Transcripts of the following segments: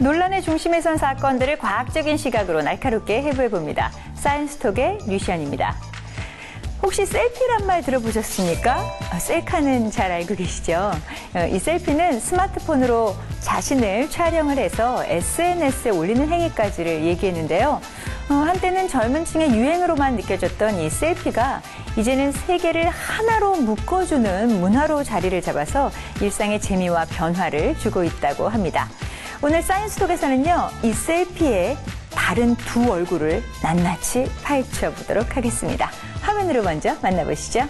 논란의 중심에 선 사건들을 과학적인 시각으로 날카롭게 해부해봅니다. 사이언스톡의 류시안입니다. 혹시 셀피란 말 들어보셨습니까? 셀카는 잘 알고 계시죠? 이 셀피는 스마트폰으로 자신을 촬영을 해서 SNS에 올리는 행위까지를 얘기했는데요. 한때는 젊은 층의 유행으로만 느껴졌던 이 셀피가 이제는 세계를 하나로 묶어주는 문화로 자리를 잡아서 일상의 재미와 변화를 주고 있다고 합니다. 오늘 사이언스톡에서는요, 이 셀피의 다른 두 얼굴을 낱낱이 파헤쳐보도록 하겠습니다. 화면으로 먼저 만나보시죠.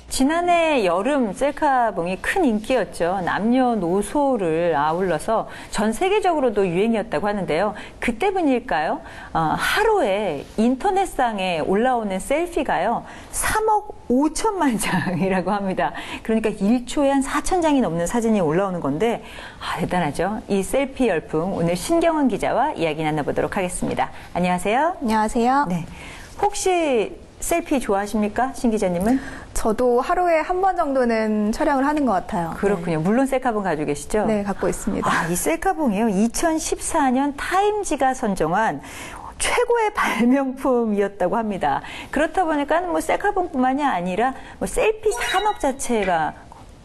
지난해 여름 셀카봉이 큰 인기였죠. 남녀노소를 아울러서 전 세계적으로도 유행이었다고 하는데요. 그 때문일까요? 하루에 인터넷상에 올라오는 셀피가요, 3억 5천만 장이라고 합니다. 그러니까 1초에 한 4천 장이 넘는 사진이 올라오는 건데, 대단하죠. 이 셀피 열풍, 오늘 신경원 기자와 이야기 나눠보도록 하겠습니다. 안녕하세요. 안녕하세요. 네. 혹시 셀피 좋아하십니까? 신 기자님은? 저도 하루에 한 번 정도는 촬영을 하는 것 같아요. 그렇군요. 네. 물론 셀카봉 가지고 계시죠? 네, 갖고 있습니다. 이 셀카봉이요. 2014년 타임지가 선정한 최고의 발명품이었다고 합니다. 그렇다 보니까 뭐 셀카봉뿐만이 아니라 뭐 셀피 산업 자체가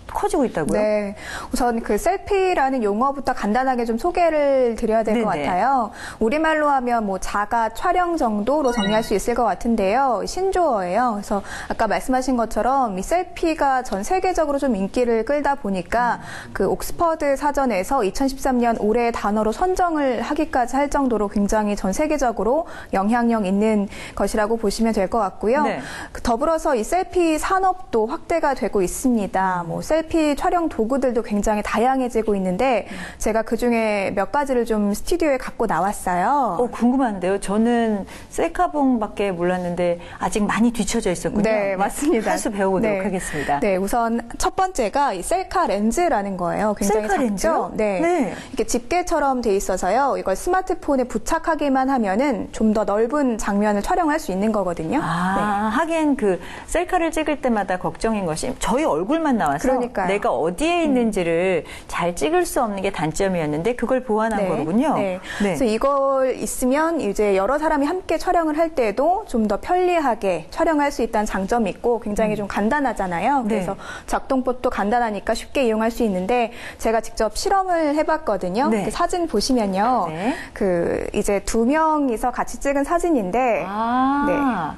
커지고 있다고요? 네. 우선 그 셀피라는 용어부터 간단하게 좀 소개를 드려야 될 것 같아요. 우리말로 하면 뭐 자가 촬영 정도로 정리할 수 있을 것 같은데요. 신조어예요. 그래서 아까 말씀하신 것처럼 이 셀피가 전 세계적으로 좀 인기를 끌다 보니까 그 옥스퍼드 사전에서 2013년 올해의 단어로 선정을 하기까지 할 정도로 굉장히 전 세계적으로 영향력 있는 것이라고 보시면 될 것 같고요. 네. 더불어서 이 셀피 산업도 확대가 되고 있습니다. 뭐 셀피 촬영 도구들도 굉장히 다양해지고 있는데 제가 그중에 몇 가지를 좀 스튜디오에 갖고 나왔어요. 궁금한데요. 저는 셀카봉밖에 몰랐는데 아직 많이 뒤쳐져 있었군요. 네, 맞습니다. 한 수 배워보도록 하겠습니다. 네, 우선 첫 번째가 이 셀카 렌즈라는 거예요. 굉장히 셀카 작죠? 네. 이게 집게처럼 돼 있어서요. 이걸 스마트폰에 부착하기만 하면은 좀 더 넓은 장면을 촬영할 수 있는 거거든요. 하긴 그 셀카를 찍을 때마다 걱정인 것이 저희 얼굴만 나와서 그러니까요. 내가 어디에 있는지를 잘 찍을 수 없는 게 단점이었는데 그걸 보완한 거군요. 네. 그래서 이걸 있으면 이제 여러 사람이 함께 촬영을 할 때도 좀 더 편리하게 촬영할 수 있다는 장점이 있고 굉장히 좀 간단하잖아요. 그래서 작동법도 간단하니까 쉽게 이용할 수 있는데 제가 직접 실험을 해봤거든요. 그 사진 보시면요. 그 이제 두 명이서 같이 찍은 사진인데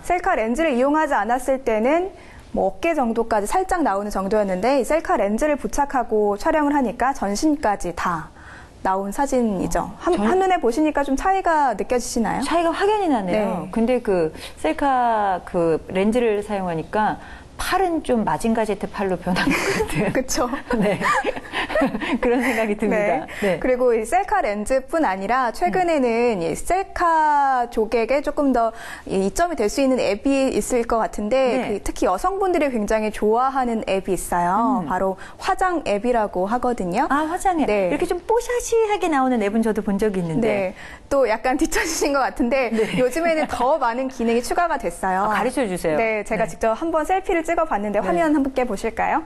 셀카 렌즈를 이용하지 않았을 때는 뭐 어깨 정도까지 살짝 나오는 정도였는데 이 셀카 렌즈를 부착하고 촬영을 하니까 전신까지 다 나온 사진이죠. 한눈에 보시니까 좀 차이가 느껴지시나요? 차이가 확연히 나네요. 네. 근데 그 셀카 그 렌즈를 사용하니까 팔은 좀 마징가제트 팔로 변한 것 같아요. 그렇죠. 네. 그런 생각이 듭니다. 네. 그리고 이 셀카 렌즈뿐 아니라 최근에는 이 셀카 조객에 조금 더 이점이 될 수 있는 앱이 있을 것 같은데 그 특히 여성분들이 굉장히 좋아하는 앱이 있어요. 바로 화장 앱이라고 하거든요. 화장 앱. 이렇게 좀 뽀샤시하게 나오는 앱은 저도 본 적이 있는데. 또 약간 뒤처지신 것 같은데 요즘에는 더 많은 기능이 추가가 됐어요. 가르쳐 주세요. 네, 제가 직접 한번 셀피를 찍어봤는데 화면 함께 보실까요?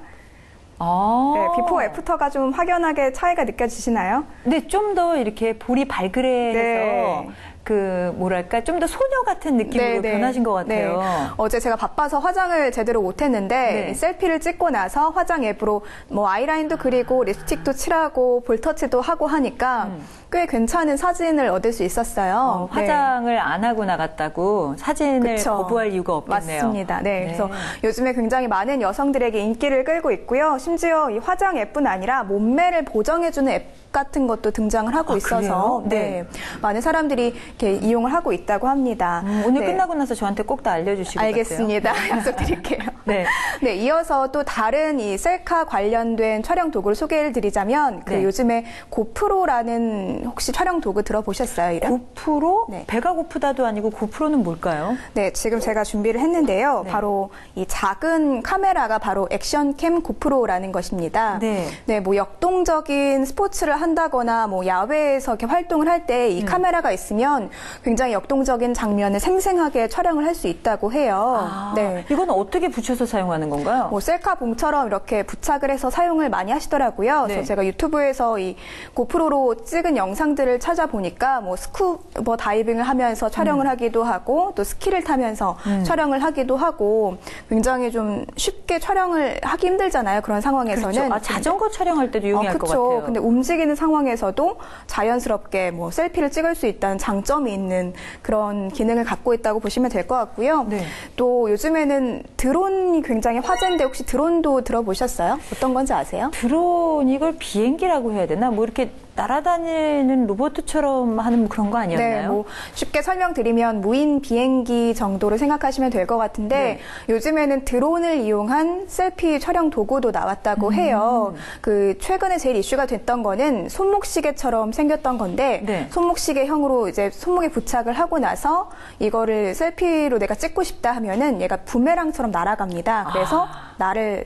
비포 애프터가 좀 확연하게 차이가 느껴지시나요? 네, 좀 더 이렇게 볼이 발그레해서 그 뭐랄까 좀 더 소녀 같은 느낌으로 변하신 것 같아요. 어제 제가 바빠서 화장을 제대로 못했는데 이 셀피를 찍고 나서 화장 앱으로 뭐 아이라인도 그리고 립스틱도 칠하고 볼터치도 하고 하니까 꽤 괜찮은 사진을 얻을 수 있었어요. 화장을 안 하고 나갔다고 사진을 거부할 이유가 없겠네요. 맞습니다. 그래서 요즘에 굉장히 많은 여성들에게 인기를 끌고 있고요. 심지어 이 화장 앱뿐 아니라 몸매를 보정해주는 앱 같은 것도 등장을 하고 있어서 네. 많은 사람들이 이렇게 이용을 하고 있다고 합니다. 오늘 끝나고 나서 저한테 꼭 다 알려주시고 알겠습니다. 약속드릴게요. 네. 네, 이어서 또 다른 이 셀카 관련된 촬영 도구를 소개를 드리자면 그 요즘에 고프로라는 혹시 촬영 도구 들어보셨어요? 이름? 고프로? 네. 배가 고프다도 아니고 고프로는 뭘까요? 네, 지금 제가 준비를 했는데요. 바로 이 작은 카메라가 바로 액션캠 고프로라는 것입니다. 네. 뭐 역동적인 스포츠를 한다거나 뭐 야외에서 이렇게 활동을 할 때 이 카메라가 있으면 굉장히 역동적인 장면을 생생하게 촬영을 할 수 있다고 해요. 네. 이건 어떻게 붙여서 사용하는 건가요? 뭐 셀카 봉처럼 이렇게 부착을 해서 사용을 많이 하시더라고요. 네. 그래서 제가 유튜브에서 이 고프로로 찍은 영상들을 찾아보니까 뭐 스쿠버 다이빙을 하면서 촬영을 하기도 하고 또 스키를 타면서 촬영을 하기도 하고 굉장히 좀 쉽게 촬영을 하기 힘들잖아요. 그런 상황에서는. 그렇죠. 자전거 촬영할 때도 용이할 것 그렇죠. 같아요. 근데 움직이는 상황에서도 자연스럽게 뭐 셀피를 찍을 수 있다는 장점이 있는 그런 기능을 갖고 있다고 보시면 될 것 같고요. 네. 또 요즘에는 드론이 굉장히 화제인데 혹시 드론도 들어보셨어요? 어떤 건지 아세요? 드론 이걸 비행기라고 해야 되나? 뭐 이렇게 날아다니는 로봇처럼 하는 그런 거 아니었나요? 네, 뭐 쉽게 설명드리면 무인 비행기 정도로 생각하시면 될 것 같은데 요즘에는 드론을 이용한 셀피 촬영 도구도 나왔다고 해요. 그 최근에 제일 이슈가 됐던 거는 손목시계처럼 생겼던 건데 손목시계형으로 이제 손목에 부착을 하고 나서 이거를 셀피로 내가 찍고 싶다 하면은 얘가 부메랑처럼 날아갑니다. 그래서 나를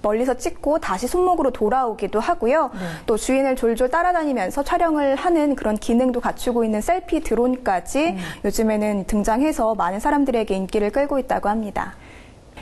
멀리서 찍고 다시 손목으로 돌아오기도 하고요. 또 주인을 졸졸 따라다니면서 촬영을 하는 그런 기능도 갖추고 있는 셀피 드론까지 요즘에는 등장해서 많은 사람들에게 인기를 끌고 있다고 합니다.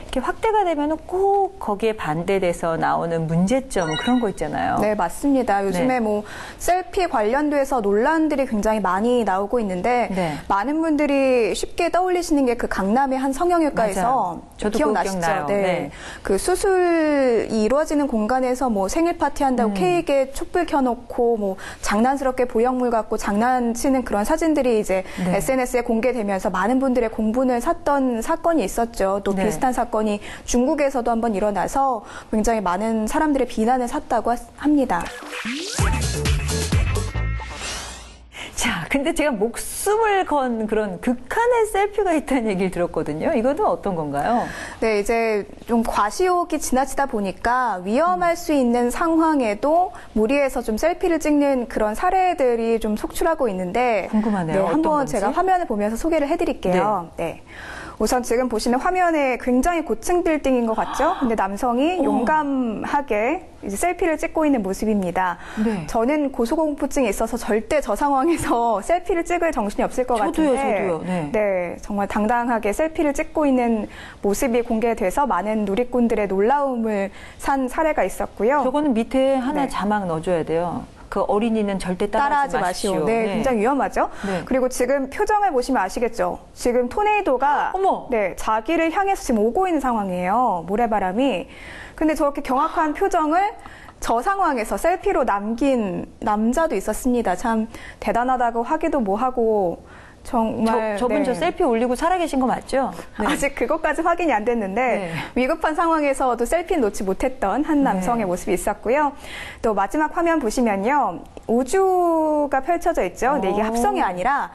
이렇게 확대가 되면 꼭 거기에 반대돼서 나오는 문제점 그런 거 있잖아요. 네, 맞습니다. 요즘에 뭐 셀피 관련돼서 논란들이 굉장히 많이 나오고 있는데 많은 분들이 쉽게 떠올리시는 게 그 강남의 한 성형외과에서 저도 기억나시죠? 기억나요. 네. 그 수술이 이루어지는 공간에서 뭐 생일 파티 한다고 케이크에 촛불 켜놓고 뭐 장난스럽게 보형물 갖고 장난치는 그런 사진들이 이제 SNS에 공개되면서 많은 분들의 공분을 샀던 사건이 있었죠. 또 비슷한 사건이 중국에서도 한번 일어나서 굉장히 많은 사람들의 비난을 샀다고 합니다. 자, 근데 제가 목숨을 건 그런 극한의 셀피가 있다는 얘기를 들었거든요. 이것은 어떤 건가요? 네, 이제 좀 과시욕이 지나치다 보니까 위험할 수 있는 상황에도 무리해서 좀 셀피를 찍는 그런 사례들이 좀 속출하고 있는데 궁금하네요. 네, 어떤 한번 건지? 제가 화면을 보면서 소개를 해드릴게요. 네. 우선 지금 보시는 화면에 굉장히 고층 빌딩인 것 같죠? 근데 남성이 용감하게 이제 셀피를 찍고 있는 모습입니다. 저는 고소공포증이 있어서 절대 저 상황에서 셀피를 찍을 정신이 없을 것 같은데 저도요. 네, 정말 당당하게 셀피를 찍고 있는 모습이 공개돼서 많은 누리꾼들의 놀라움을 산 사례가 있었고요. 저거는 밑에 하나 자막 넣어줘야 돼요. 그 어린이는 절대 따라하지 마시오. 네, 굉장히 위험하죠. 그리고 지금 표정을 보시면 아시겠죠. 지금 토네이도가 자기를 향해서 지금 오고 있는 상황이에요. 모래바람이. 근데 저렇게 경악한 표정을 저 상황에서 셀피로 남긴 남자도 있었습니다. 참 대단하다고 하기도 뭐하고 정말 저분 저 셀피 올리고 살아계신 거 맞죠? 아직 그것까지 확인이 안 됐는데 위급한 상황에서도 셀피는 놓지 못했던 한 남성의 모습이 있었고요. 또 마지막 화면 보시면요. 우주가 펼쳐져 있죠. 근데 이게 합성이 아니라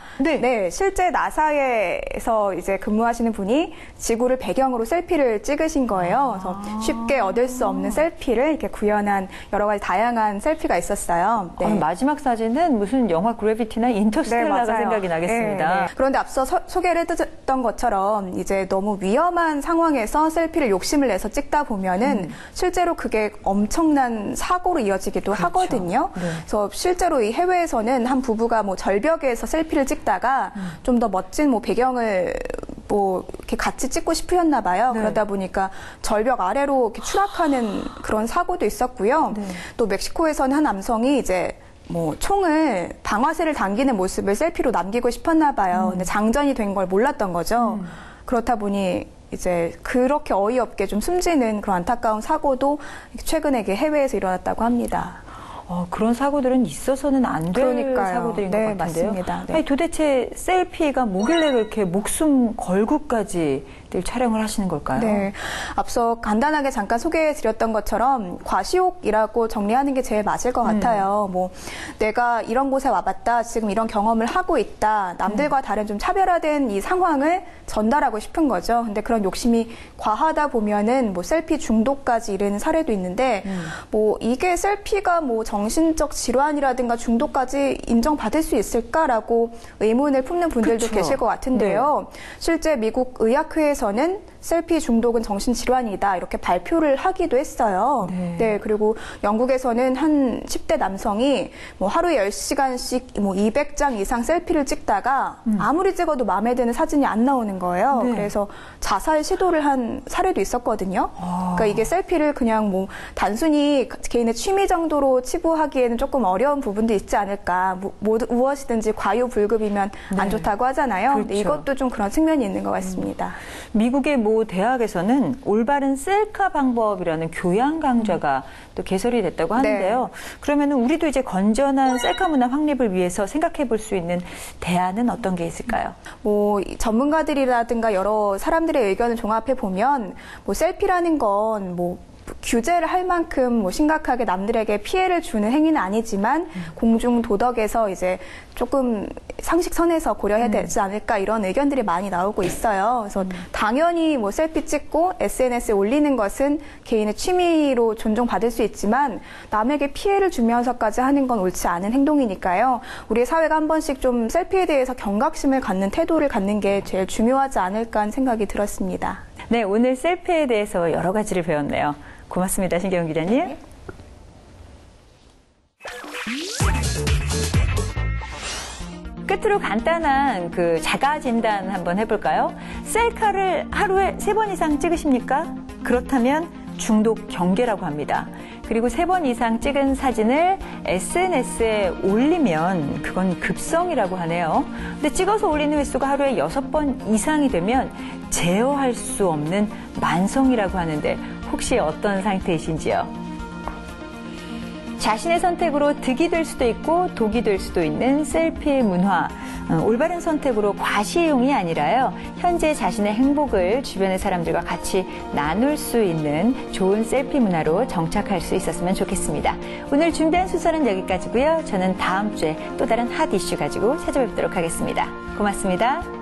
실제 나사에서 이제 근무하시는 분이 지구를 배경으로 셀피를 찍으신 거예요. 그래서 쉽게 얻을 수 없는 셀피를 이렇게 구현한 여러 가지 다양한 셀피가 있었어요. 마지막 사진은 무슨 영화 그래비티나 인터스텔라가 생각이 나겠습니다. 그런데 앞서 소개를 해드렸던 것처럼 이제 너무 위험한 상황에서 셀피를 욕심을 내서 찍다 보면은 실제로 그게 엄청난 사고로 이어지기도 하거든요. 그래서 실제로 이 해외에서는 한 부부가 뭐 절벽에서 셀피를 찍다가 좀 더 멋진 뭐 배경을 뭐 이렇게 같이 찍고 싶으셨나 봐요. 그러다 보니까 절벽 아래로 이렇게 추락하는 그런 사고도 있었고요. 또 멕시코에서는 한 남성이 이제 뭐 총을 방아쇠를 당기는 모습을 셀피로 남기고 싶었나 봐요. 근데 장전이 된 걸 몰랐던 거죠. 그렇다 보니 이제 그렇게 어이없게 좀 숨지는 그런 안타까운 사고도 최근에 해외에서 일어났다고 합니다. 그런 사고들은 있어서는 안 될 사고들인 것 같은데요. 맞습니다. 아니, 도대체 셀피가 뭐길래 그렇게 목숨 걸고까지 늘 촬영을 하시는 걸까요? 네. 앞서 간단하게 잠깐 소개해드렸던 것처럼 과시욕이라고 정리하는 게 제일 맞을 것 같아요. 뭐 내가 이런 곳에 와봤다, 지금 이런 경험을 하고 있다, 남들과 다른 좀 차별화된 이 상황을 전달하고 싶은 거죠. 근데 그런 욕심이 과하다 보면은 뭐 셀피 중독까지 이르는 사례도 있는데 뭐 이게 셀피가 뭐 정신적 질환이라든가 중독까지 인정받을 수 있을까라고 의문을 품는 분들도 그쵸. 계실 것 같은데요. 네. 실제 미국 의학회에서는 셀피 중독은 정신질환이다 이렇게 발표를 하기도 했어요. 네. 그리고 영국에서는 한 10대 남성이 뭐 하루에 10시간씩 뭐 200장 이상 셀피를 찍다가 아무리 찍어도 마음에 드는 사진이 안 나오는 거예요. 네. 그래서 자살 시도를 한 사례도 있었거든요. 그러니까 이게 셀피를 그냥 뭐 단순히 개인의 취미 정도로 치부하기에는 조금 어려운 부분도 있지 않을까. 무엇이든지 과유불급이면 안 좋다고 하잖아요. 그렇죠. 근데 이것도 좀 그런 측면이 있는 것 같습니다. 미국의 모 대학에서는 올바른 셀카 방법이라는 교양 강좌가 또 개설이 됐다고 하는데요. 네. 그러면 우리도 이제 건전한 셀카 문화 확립을 위해서 생각해 볼 수 있는 대안은 어떤 게 있을까요? 뭐 전문가들이라든가 여러 사람들의 의견을 종합해 보면 뭐 셀피라는 건 뭐 규제를 할 만큼 뭐 심각하게 남들에게 피해를 주는 행위는 아니지만 공중 도덕에서 이제 조금 상식선에서 고려해야 되지 않을까 이런 의견들이 많이 나오고 있어요. 그래서 당연히 뭐 셀피 찍고 SNS에 올리는 것은 개인의 취미로 존중받을 수 있지만 남에게 피해를 주면서까지 하는 건 옳지 않은 행동이니까요. 우리 사회가 한 번씩 좀 셀피에 대해서 경각심을 갖는 태도를 갖는 게 제일 중요하지 않을까 하는 생각이 들었습니다. 네, 오늘 셀피에 대해서 여러 가지를 배웠네요. 고맙습니다, 신경훈 기자님. 네. 끝으로 간단한 그 자가 진단 한번 해볼까요? 셀카를 하루에 3번 이상 찍으십니까? 그렇다면 중독 경계라고 합니다. 그리고 3번 이상 찍은 사진을 SNS에 올리면 그건 급성이라고 하네요. 근데 찍어서 올리는 횟수가 하루에 6번 이상이 되면 제어할 수 없는 만성이라고 하는데 혹시 어떤 상태이신지요? 자신의 선택으로 득이 될 수도 있고 독이 될 수도 있는 셀피 문화. 올바른 선택으로 과시용이 아니라요. 현재 자신의 행복을 주변의 사람들과 같이 나눌 수 있는 좋은 셀피 문화로 정착할 수 있었으면 좋겠습니다. 오늘 준비한 순서는 여기까지고요. 저는 다음 주에 또 다른 핫 이슈 가지고 찾아뵙도록 하겠습니다. 고맙습니다.